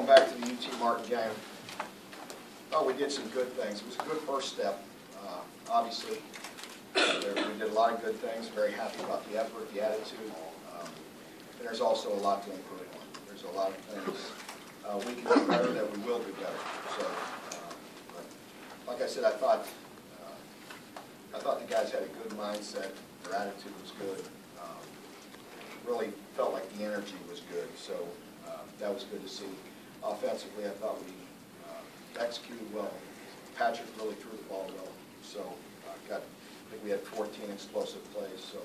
going back to the UT Martin game, oh, we did some good things. It was a good first step. Obviously, we did a lot of good things. Very happy about the effort, the attitude. And there's also a lot to improve on. There's a lot of things we can do better that we will do better. So, but like I said, I thought the guys had a good mindset. Their attitude was good. Really felt like the energy was good. So that was good to see. Offensively, I thought we executed well. Patrick really threw the ball well. So I think we had 14 explosive plays. So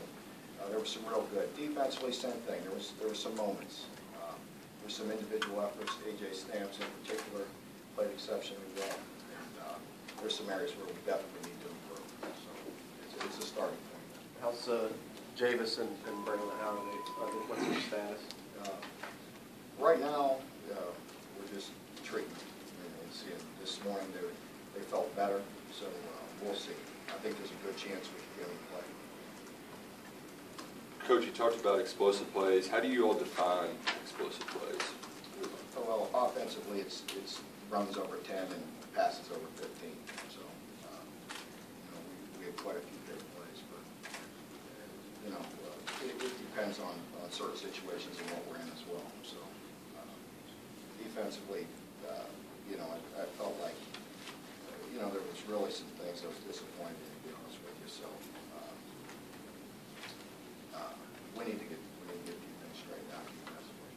there was some real good. Defensively, same thing. There were some moments. There were some individual efforts. A.J. Stamps in particular played exceptionally well. And there's some areas where we definitely need to improve. So it's a starting point. How's Javis and Braylon? How are they? What's their status? Right now, we're just treating and seeing. This morning they felt better, so we'll see. I think there's a good chance we can get them to play. Coach, you talked about explosive plays. How do you all define explosive plays? Well, offensively, it's runs over 10 and passes over 15. So, we have quite a few big plays, but it depends on certain situations and what we're in as well. So, defensively, I felt like there was really some things I was disappointed in, to be honest with you. So, we need to get things straightened out defensively.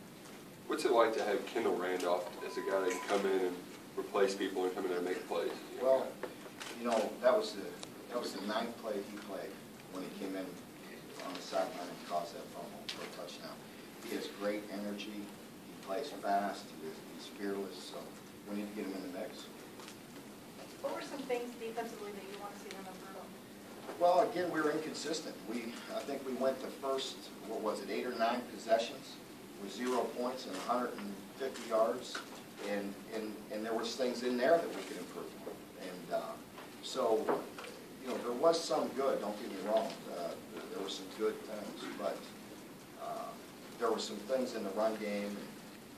What's it like to have Kendall Randolph as a guy that can come in and replace people and come in there and make plays? Well, that was the 9th play he played when he came in on the sideline and caused that fumble for a touchdown. He has great energy. He plays fast. He's fearless. So we need to get him in the mix. What were some things defensively that you want to see them improve on? Well, again, we were inconsistent. I think we went the first, 8 or 9 possessions with 0 points and 150 yards, and there was things in there that we could improve on. And so, there was some good. Don't get me wrong. There were some good things, but there were some things in the run game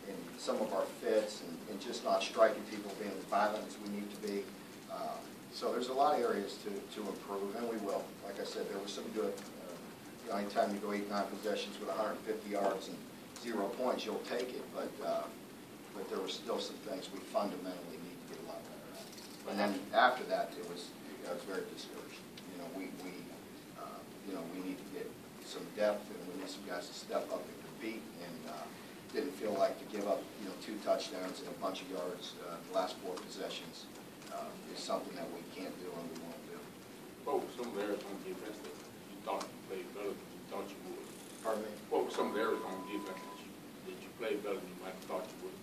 and some of our fits and just not striking people, being as violent as we need to be. So there's a lot of areas to improve, and we will. Like I said, there was some good. Anytime you go 8, 9 possessions with 150 yards and 0 points, you'll take it. But there were still some things we fundamentally need to get a lot better at. And then after that, I was very discouraged. We need to get some depth, and we need some guys to step up and compete. And didn't feel like to give up 2 touchdowns and a bunch of yards the last 4 possessions is something that we can't do and we won't do. What were some areas on defense that you thought you played better than you thought you would? Pardon me? What were some areas on defense that you played better than you might have thought you would?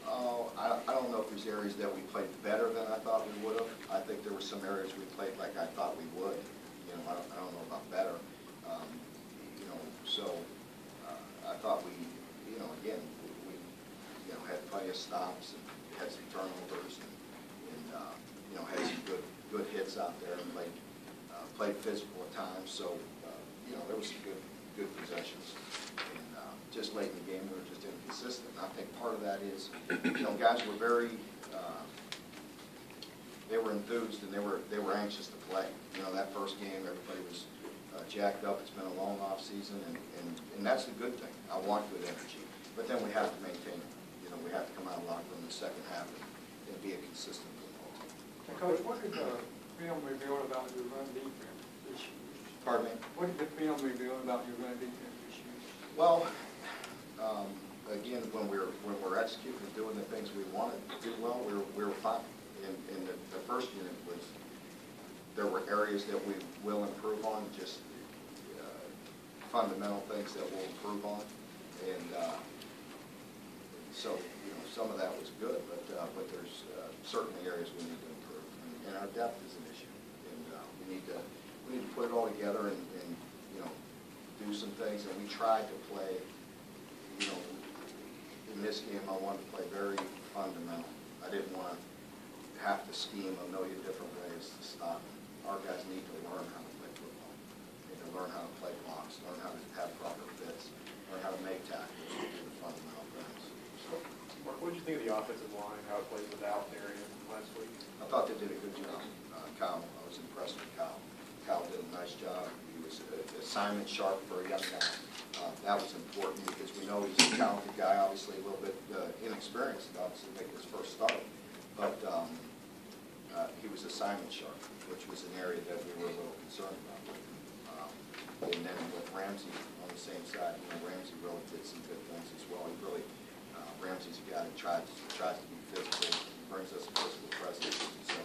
Oh, I don't know if there's areas that we played better than I thought we would have. I think there were some areas we played like I thought we would. I don't know about better. So I thought we, again, we had plenty of stops and had some turnovers and had some good hits out there and played physical at times. So there was some good possessions. And just late in the game, we were just inconsistent. And I think part of that is, guys were very, they were enthused and they were anxious to play. That first game, everybody was jacked up. It's been a long off season, and that's the good thing. I want good energy, but then we have to maintain it. We have to come out of locker room in the second half and be a consistent football team. Hey, Coach, what did the film reveal about your run defense issues? Pardon me? What did the film reveal about your run defense issues? Well, again, when we're executing and doing the things we wanted to do well, we were fine. In the first unit there were areas that we will improve on, just fundamental things that we'll improve on, and so some of that was good, but there's certainly areas we need to improve, and our depth is an issue, and we need to put it all together and do some things. And we tried to play, in this game I wanted to play very fundamental. I didn't want to have to scheme a million different ways to stop them. Our guys need to learn how to play football. They need to learn how to play blocks, learn how to have proper fits, learn how to make tackles, and do the fundamental things. So, Mark, What did you think of the offensive line, how it played without Marion last week? I thought they did a good job. Kyle, I was impressed with Kyle. Kyle did a nice job. He was assignment sharp for a young guy. That was important because we know he's a talented guy, obviously a little bit inexperienced, obviously making his first start. But he was assignment sharp, which was an area that we were a little concerned about. And then with Ramsey on the same side, Ramsey really did some good things as well. He really, Ramsey's a guy that tries to be physical, brings us a physical presence. So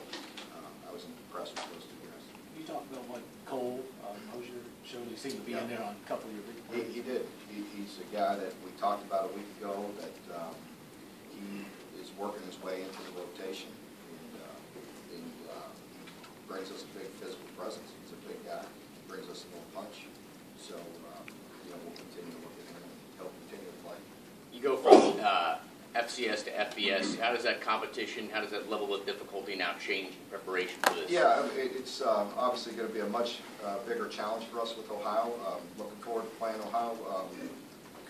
I was impressed with those two guys. You talked about what Cole Mosier showed. He seemed to be in there on a couple of your big plays. He did. He's a guy that we talked about a week ago that he is working his way into the rotation. And he brings us a big physical presence. He's a big guy. He brings us a little punch. So, we'll continue to look at him and he'll continue to play. You go from FCS to FBS. How does that competition, how does that level of difficulty now change in preparation for this? Yeah, it's obviously going to be a much bigger challenge for us with Ohio. Looking forward to playing Ohio.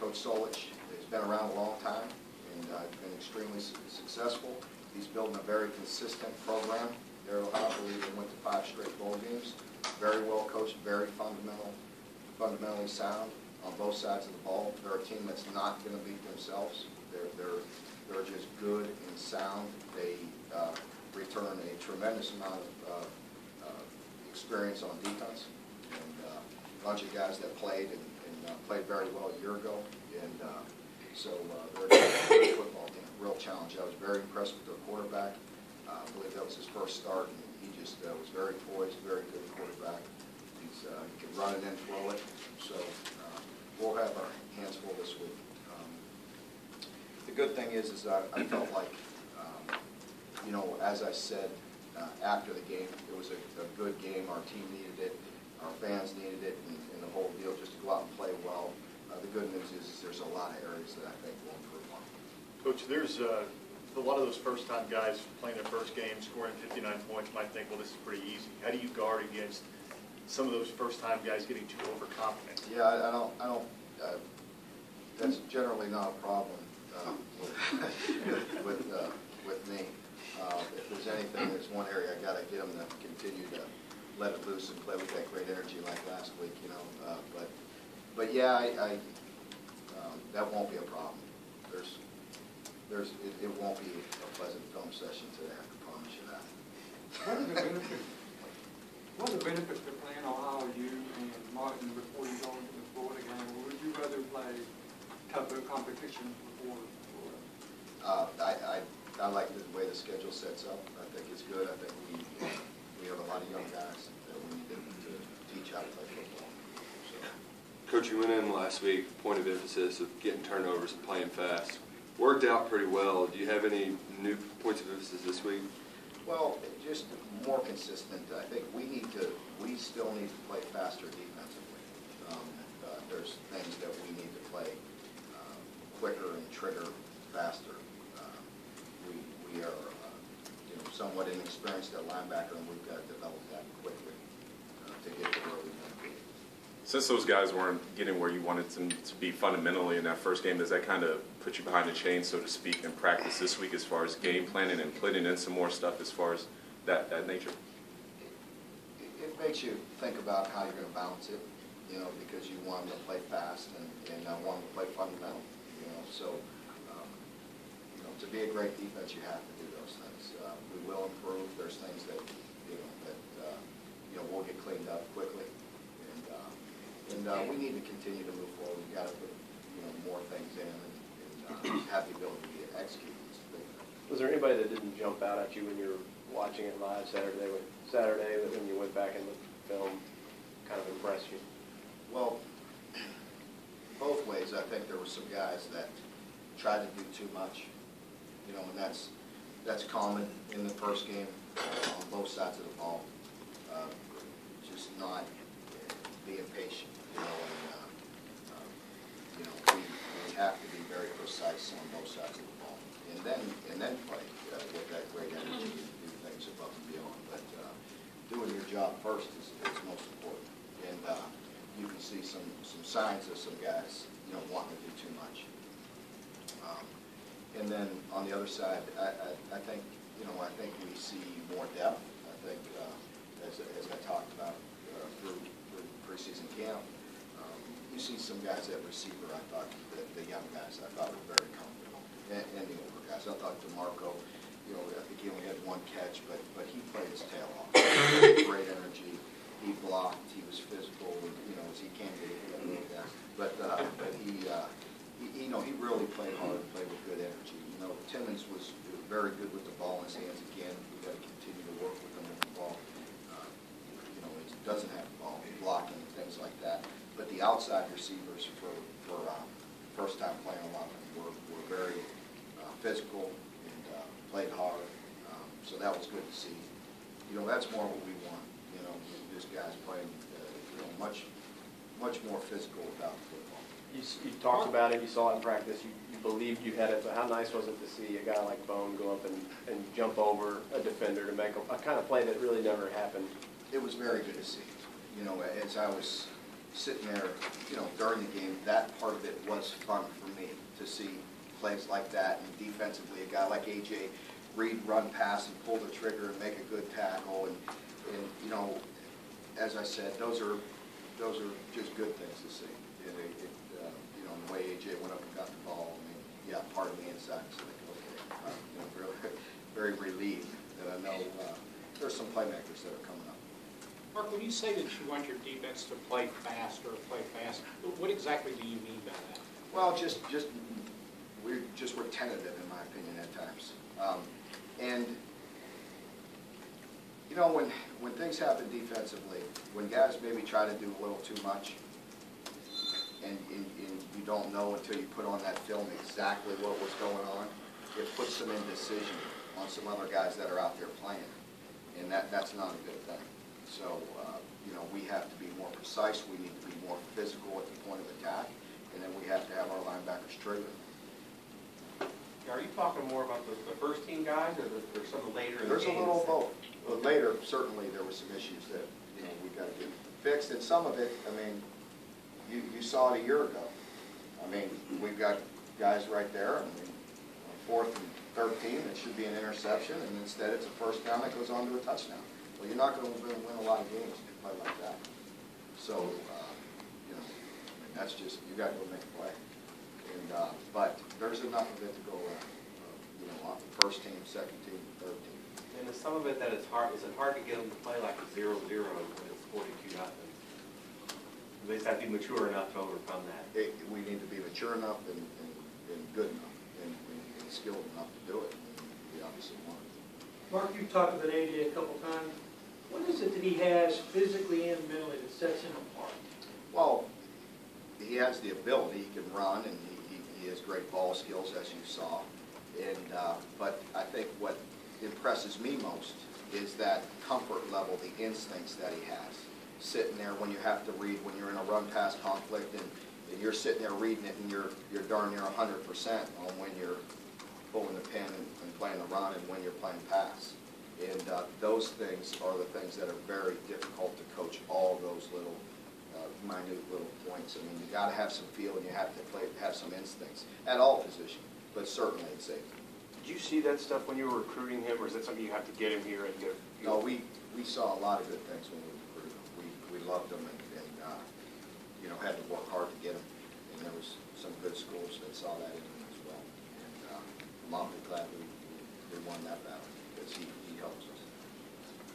Coach Solich has been around a long time and been extremely successful. He's building a very consistent program there at Ohio. I believe they went to 5 straight bowl games. Very well coached, very fundamentally sound on both sides of the ball. They're a team that's not going to beat themselves. They're just good and sound. They return a tremendous amount of experience on defense. And a bunch of guys that played and played very well a year ago. And so they're a good football team. Real challenge. I was very impressed with their quarterback. I believe that was his first start, and he just was very poised, very good quarterback. He can run it and throw it. So we'll have our hands full this week. The good thing is I felt like, as I said after the game, it was a good game. Our team needed it. Our fans needed it, and the whole deal just to go out and play well. The good news is there's a lot of areas that I think will improve on. Coach, there's a lot of those first-time guys playing their first game, scoring 59 points, might think, well, this is pretty easy. How do you guard against some of those first-time guys getting too overconfident? Yeah, I don't. That's generally not a problem with me. If there's anything, there's one area I got to get them to continue to let it loose and play with that great energy like last week. But yeah, that won't be a problem. It won't be a pleasant film session today. I can promise you that. What are the benefits to playing Ohio, you and Martin, before you go into the Florida game? Or would you rather play tougher competition before Florida? I like the way the schedule sets up. I think it's good. I think we have a lot of young guys that we need to teach how to play football. So. Coach, you went in last week, point of emphasis of getting turnovers and playing fast. Worked out pretty well. Do you have any new points of emphasis this week? Well, just more consistent. I think we still need to play faster defensively. There's things that we need to play quicker and trigger faster. We are somewhat inexperienced at linebacker, and we've got to develop that quickly to get to where we want to be. Since those guys weren't getting where you wanted them to be fundamentally in that first game, does that kind of put you behind the chains, so to speak, in practice this week as far as game planning and putting in some more stuff as far as that nature? It makes you think about how you're going to balance it, because you want them to play fast and want them to play fundamental, So, to be a great defense, you have to do those things. We will improve. There's things that we'll get cleaned up quickly, and we need to continue to move forward. We've got to put more things in and have the ability to execute. Was there anybody that didn't jump out at you when you were watching it live Saturday, that when you went back and looked at the film, kind of impressed you? Well, both ways. I think there were some guys that tried to do too much, and that's common in the first game on both sides of the ball. Just not being patient, we have to be very precise on both sides of the ball, and then play with that great energy and do things above and beyond. But doing your job first is most important, and you can see some signs of some guys wanting to do too much. And then on the other side, I think, I think we see more depth. I think, as I talked about through preseason camp, you see some guys at receiver, I thought, the young guys, I thought were very comfortable. And the older guys. I thought DeMarco, I think he only had one catch, but he played his tail off. Great energy. He blocked. He was physical, as he can be. But he really played hard and played with good energy. Timmons was very good with the ball in his hands again. We've got to continue to work with him with the ball. He doesn't have the ball, blocking and things like that. But the outside receivers for first time playing a lot of them were very physical and played hard. So that was good to see. That's more what we want. Just guys playing, much more physical without the football. You talked about it, you saw it in practice, you believed you had it, but how nice was it to see a guy like Bone go up and jump over a defender to make a kind of play that really never happened? It was very good to see. As I was sitting there, during the game, that part of it was fun for me to see plays like that, and defensively, a guy like A.J. Reed run pass and pull the trigger and make a good tackle, and as I said, those are just good things to see. The way A.J. went up and got the ball, part of the inside, so like, okay, really, very relieved that I know there's some playmakers that are coming up. Mark, when you say that you want your defense to play fast, what exactly do you mean by that? Well, we're tentative, in my opinion, at times. When things happen defensively, when guys maybe try to do a little too much, and you don't know until you put on that film exactly what was going on, it puts some indecision on some other guys that are out there playing, and that's not a good thing. So, we have to be more precise, we need to be more physical at the point of attack, and then we have to have our linebackers trigger. Are you talking more about the first team guys or some of the later in the There's a little of both. But later, certainly, there were some issues that, we got to get fixed, and some of it, you saw it a year ago. We've got guys right there, on 4th and 13, it should be an interception, and instead it's a first down that goes on to a touchdown. Well, you're not going to win a lot of games if you play like that. So, that's just, you got to go make a play. And, but there's enough of it to go around, on the first team, second team, third team. And is some of it that it's hard, is it hard to get them to play like a 0-0 when it's 42-0? They just have to be mature enough to overcome that. We need to be mature enough and good enough and skilled enough to do it. And we obviously want it. Mark, you've talked with AJ a couple times. What is it that he has physically and mentally that sets him apart? Well, he has the ability. He can run, and he has great ball skills, as you saw. And but I think what impresses me most is that comfort level, the instincts that he has. Sitting there when you have to read, when you're in a run-pass conflict, and you're sitting there reading it, and you're darn near 100% on when you're pulling the pin and playing the run and when you're playing pass. And those things are the things that are very difficult to coach, all those little minute little points. You got to have some feel, and you have to have some instincts at all positions, but certainly at safety. Did you see that stuff when you were recruiting him, or is that something you have to get him here and get? No, we saw a lot of good things when we recruited him. We loved him and had to work hard to get him. And there was some good schools that saw that in him as well. And I'm awfully glad we won that battle because he helps us.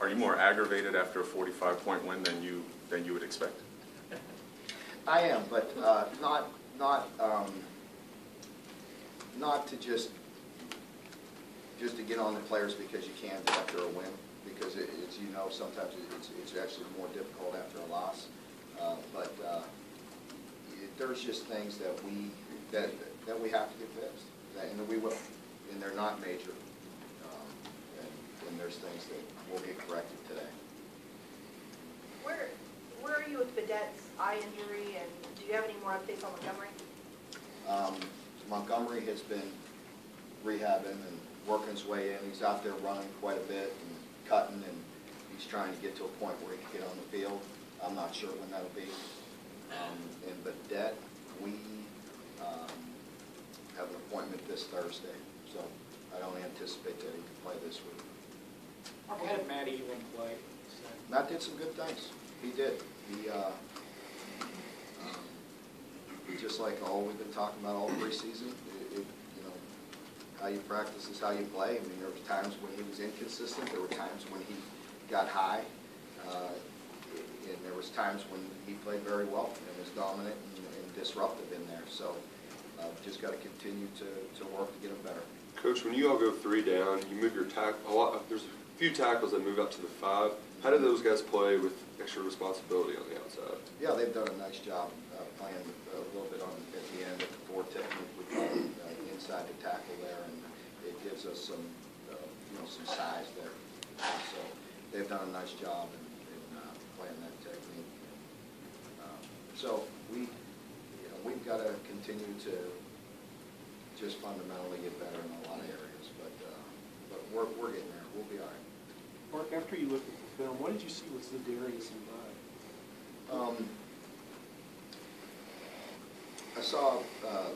Are you more aggravated after a 45-point win than you would expect? I am, but not to just to get on the players because you can after a win, because it's sometimes it's actually more difficult after a loss. But there's just things that we have to get fixed, and we will, and they're not major. And there's things that will get corrected today. Where are you with Badette's eye injury, and do you have any more updates on Montgomery? Montgomery has been rehabbing and working his way in. He's out there running quite a bit and cutting, and he's trying to get to a point where he can get on the field. I'm not sure when that'll be. And Badette, have an appointment this Thursday, so I don't anticipate that he can play this week. Mark, how did Matt Elam play? Matt did some good things. He did. He, just like all we've been talking about all preseason, you know, how you practice is how you play. I mean, there were times when he was inconsistent. There were times when he got high. And there was times when he played very well and was dominant and disruptive in there. So just got to continue to work to get him better. Coach, when you all go 3 down, you move your tackle. There's a few tackles that move up to the 5. How do those guys play with extra responsibility on the outside? Yeah, they've done a nice job playing a little bit on at the end with the 4 technique. We call it inside the tackle there, and it gives us some you know, some size there. So they've done a nice job in playing that technique. So we've got to continue to just fundamentally get better in a lot of areas, but we're getting there. We'll be all right. Mark, after you looked at the film, what did you see was the Darius and Bud? I saw a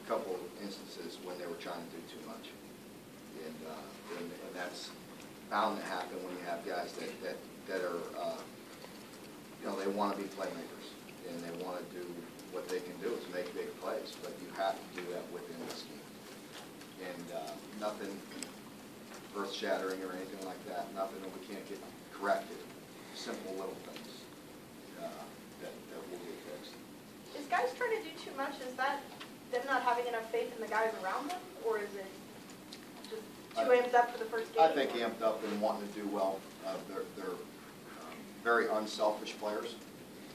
couple instances when they were trying to do too much, and that's bound to happen when you have guys that are you know, they want to be playmakers and they want to do what they can do is make big plays, but you have to do that within the scheme. And nothing earth-shattering or anything like that. Nothing that we can't get corrected. Simple little things that will get fixed. Is guys trying to do too much? Is that them not having enough faith in the guys around them, or is it just too amped up for the first game? I think amped up and wanting to do well. They're very unselfish players,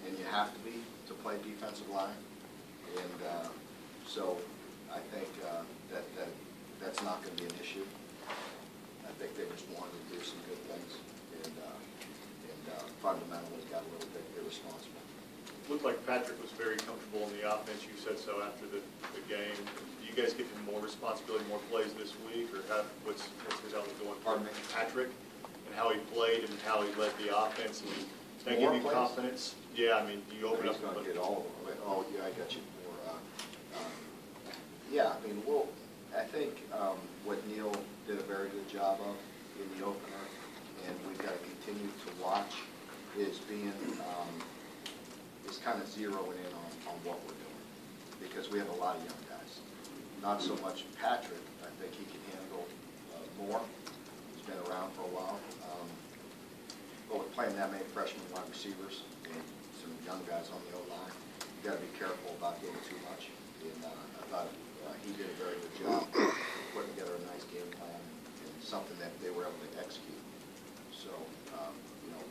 and you have to be to play defensive line. And so I think that's not going to be an issue. I think they just wanted to do some good things, and fundamentally got a little bit irresponsible. Looked like Patrick was very comfortable in the offense. You said so after the game. Do you guys give him more responsibility, more plays this week, or what's his outlook going? Pardon me? Patrick, and how he played and how he led the offense, and that give you More plays? confidence? Yeah, I mean, you open up. He's going to get all of them. Oh, yeah, I got you. Yeah, I mean, I think what Neil did a very good job of in the opener, and we've got to continue to watch, is kind of zeroing in on what we're doing, because we have a lot of young guys. Not so much Patrick. I think he can handle more. He's been around for a while. But with playing that many freshman wide receivers and some young guys on the O-line, you got to be careful about getting too much. And I thought he did a very good job putting together a nice game plan and something that they were able to execute. So, you know,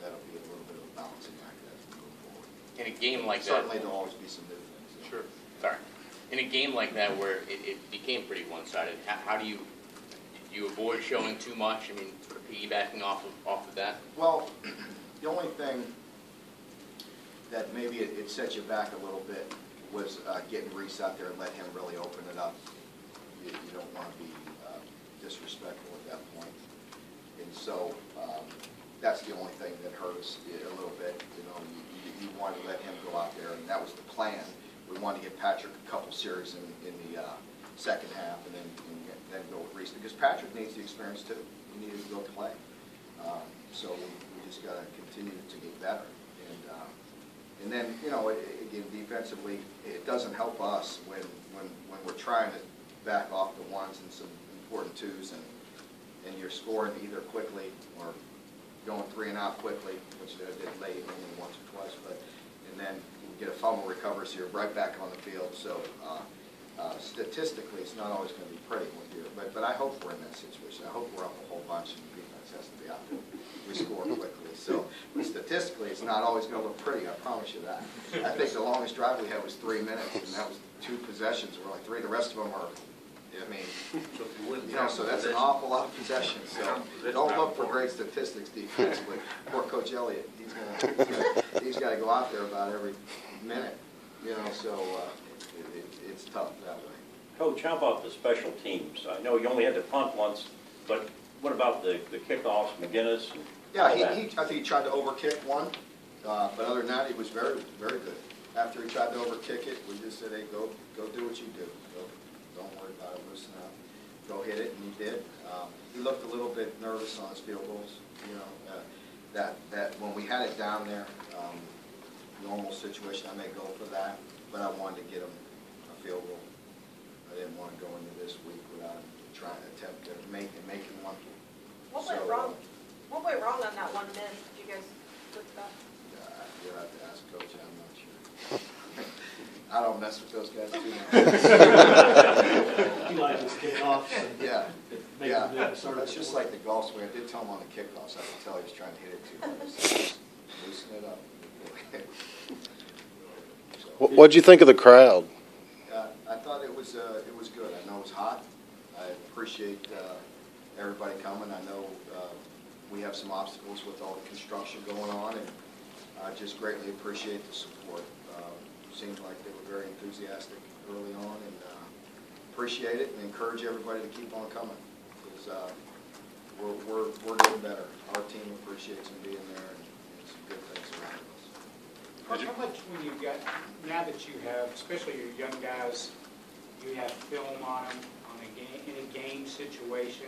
that'll be a little bit of a balancing act as we move forward. In a game like that. Certainly there'll always be some new things. Sure. Sorry. In a game like that where it became pretty one-sided, how do you avoid showing too much? I mean, sort of piggybacking off of that? Well, the only thing that maybe it set you back a little bit was getting Reese out there and let him really open it up. You don't want to be disrespectful at that point. And so that's the only thing that hurt us a little bit. You know, you wanted to let him go out there, and that was the plan. We wanted to give Patrick a couple series in the second half, and then go with Reese, because Patrick needs the experience too. He needed to go play. So we just got to continue to get better. And then, you know, again, defensively, it doesn't help us when we're trying to back off the ones and some important twos, and you're scoring either quickly or going 3 and out quickly, which they did late only once or twice, and then you get a fumble recovery, so you're right back on the field. So statistically, it's not always going to be pretty with you, but I hope we're in that situation. I hope we're up a whole bunch and the defense has to be out there. We score quickly. So but statistically, it's not always going to look pretty, I promise you that. I think the longest drive we had was 3 minutes, and that was 2 possessions. We're like 3. The rest of them are, I mean, you know, so that's an awful lot of possessions. So don't look for great statistics defensively. Poor Coach Elliott, he's got to go out there about every minute, you know, so it's tough that way. Coach, how about the special teams? I know you only had to punt once, but what about the kickoffs, McGinnis? Yeah, I think he tried to overkick one, but other than that, he was very, very good. after he tried to overkick it, we just said, hey, go do what you do. Don't worry about it, loosen up. Go hit it, and he did. He looked a little bit nervous on his field goals, you know, that when we had it down there, normal situation, I may go for that, but I wanted to get him a field goal. I didn't want to go into this week without him trying to attempt to make one. What went wrong? What went wrong on that one miss? Did you guys look at that? You'll have to ask Coach, I'm not sure. I don't mess with those guys too much. You like his kickoffs and Yeah, make yeah. them do it sort of. It's just like the golf swing. I did tell him on the kickoffs, I could tell he was trying to hit it too hard. So just loosen it up. What'd you think of the crowd? I thought it was good. I know it was hot. I appreciate everybody coming. I know we have some obstacles with all the construction going on, and I just greatly appreciate the support. Seemed like they were very enthusiastic early on, and appreciate it and encourage everybody to keep on coming, because we're getting better. Our team appreciates them being there, and some good things around us. How much when you got, now that you have, especially your young guys, you have film on them in a game situation,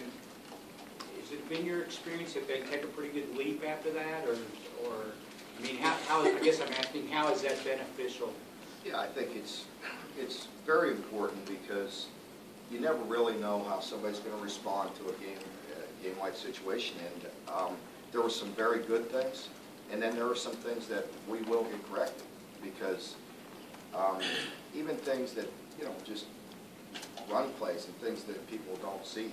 has it been your experience that they take a pretty good leap after that, or I mean, how I guess I'm asking, how is that beneficial? Yeah, I think it's very important, because you never really know how somebody's going to respond to a game-like situation, and there were some very good things. And then there are some things that we will get corrected, because even things that, you know, just run plays and things that people don't see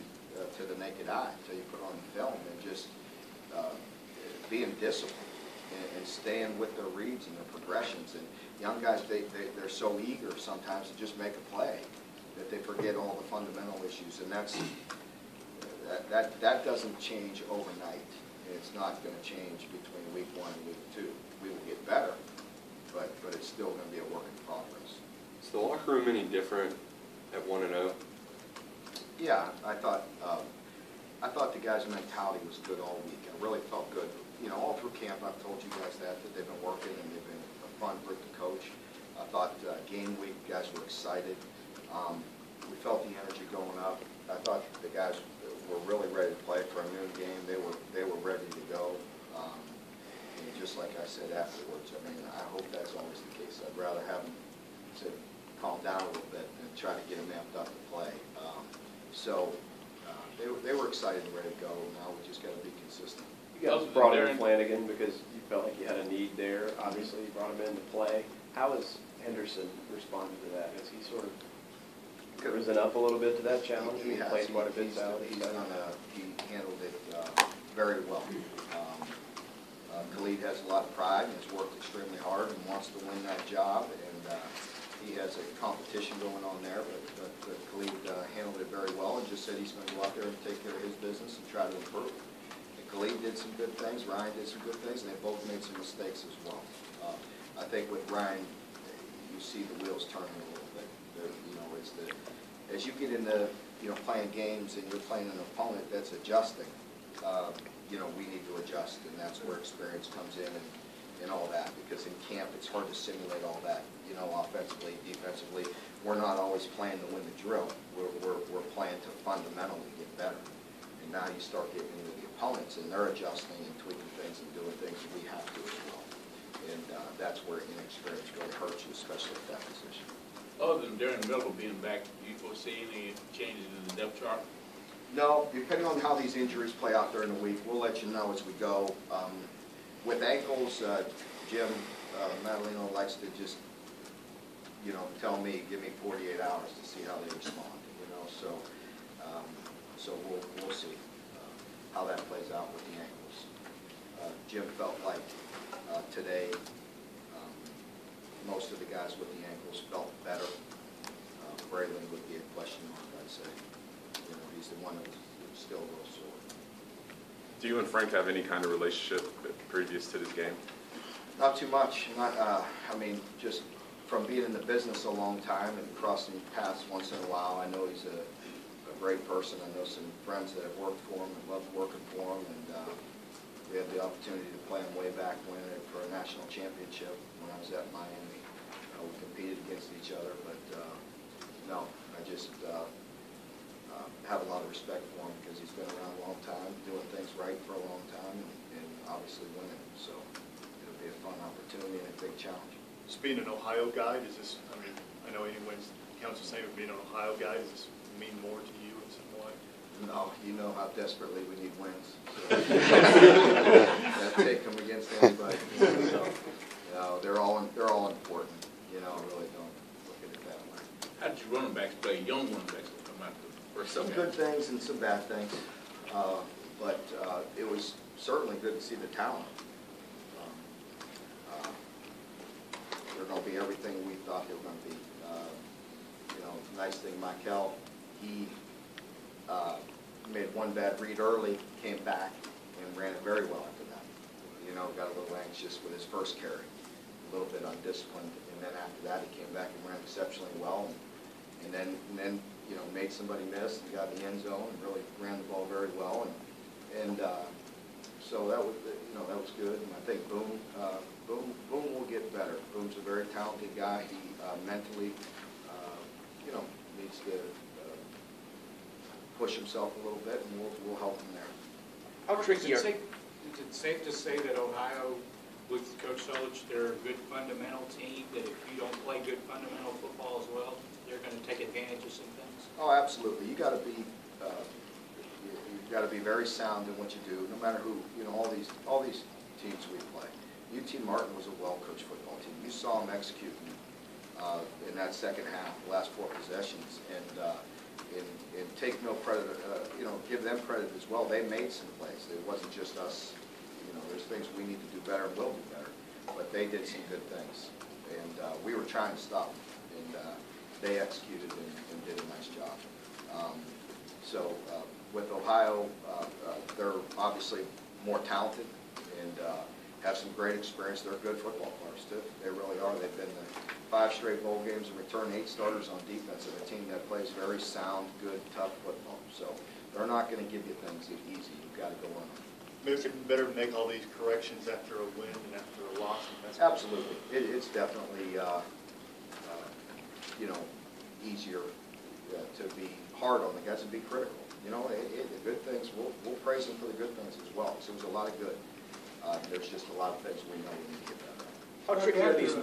to the naked eye until you put on the film, and just being disciplined and staying with their reads and their progressions. And young guys, they're so eager sometimes to just make a play that they forget all the fundamental issues, and that doesn't change overnight. It's not going to change between week 1 and week 2. We will get better, but it's still going to be a work in progress. Is the locker room any different at 1-0? Yeah, I thought the guys' mentality was good all week. I really felt good. You know, all through camp, I've told you guys that they've been working and they've been a fun group to coach. I thought game week, guys were excited. We felt the energy going up. I thought the guys were really ready to play for a noon game. They were ready to go. And just like I said afterwards, I mean, I hope that's always the case. I'd rather have them to calm down a little bit and try to get them amped up to play. They were excited and ready to go. Now we just got to be consistent. You guys brought in Flanagan because you felt like you had a need there. Obviously, you brought him in to play. How has Henderson responded to that? Has he sort of risen up a little bit to that challenge? He played quite a bit. He handled it very well. Khalid has a lot of pride and has worked extremely hard and wants to win that job, and he has a competition going on there, but Khalid handled it very well and just said he's going to go out there and take care of his business and try to improve. And Khalid did some good things, Ryan did some good things, and they both made some mistakes as well. I think with Ryan, you see the wheels turning a little bit. You know, as you get into playing games and you're playing an opponent that's adjusting, you know, we need to adjust, and that's where experience comes in and all that, because in camp it's hard to simulate all that, you know, offensively, defensively. We're not always playing to win the drill. We're playing to fundamentally get better. And now you start getting into the opponents, and they're adjusting and tweaking things and doing things that we have to as well. And that's where inexperience really hurts you, especially at that position. Other than Darren Miller being back, do you foresee any changes in the depth chart? No, depending on how these injuries play out during the week, we'll let you know as we go. With ankles, Jim Madalino likes to just, you know, tell me, give me 48 hours to see how they respond, you know. So we'll see how that plays out with the ankles. Jim felt like today most of the guys with the ankles felt better. Braylon would be a question mark, I'd say. You know, he's the one that was still a little sore. Do you and Frank have any kind of relationship previous to this game? Not too much. I mean, just from being in the business a long time and crossing paths once in a while, I know he's a great person. I know some friends that have worked for him and love working for him, and we had the opportunity to play him way back when for a national championship when I was at Miami. we competed against each other, but no, I just have a lot of respect for him because he's been around a long time, doing things right for a long time, and obviously winning. So it'll be a fun opportunity and a big challenge. Just being an Ohio guy, does this, I mean, I know anyone counts the same as being an Ohio guy, does this mean more to you in some way? No, you know how desperately we need wins. So that take them against anybody. So, you know, they're all important. You know, really don't look at it that way. How did your running backs play, young running backs that come out the first Some good things and some bad things, but it was certainly good to see the talent. They're going to be everything we thought they were going to be. You know, nice thing, Michael, he made one bad read early, came back and ran it very well after that. You know, got a little anxious with his first carry, a little bit undisciplined, and then after that he came back and ran exceptionally well, and then you know, made somebody miss and got in the end zone and really ran the ball very well, and so that was, you know, that was good. And I think Boone will get better. Boone's a very talented guy. He mentally, you know, needs to push himself a little bit, and we'll help him there. How tricky is it safe to say that Ohio, with Coach Solich, they're a good fundamental team, that if you don't play good fundamental football as well, they're going to take advantage of some things? Oh, absolutely. You got to be you've got to be very sound in what you do, no matter who. You know, all these teams we play. UT Martin was a well-coached football team. You saw them executing in that second half, the last 4 possessions, and take no credit. You know, give them credit as well. They made some plays. It wasn't just us. You know, there's things we need to do better and will do better, but they did some good things, and we were trying to stop them, and they executed and did a nice job. So with Ohio, they're obviously more talented and have some great experience. They're good football players too. They really are. They've been to 5 straight bowl games and returned 8 starters on defense, and a team that plays very sound, good, tough football. So they're not going to give you things easy. You've got to go on them. Maybe it's better to make all these corrections after a win than after a loss. Absolutely. It's definitely, you know, easier to be hard on the guys and be critical. You know, the good things, we'll praise them for the good things as well. So it was a lot of good. There's just a lot of things we know we need to get better at. How tricky are these?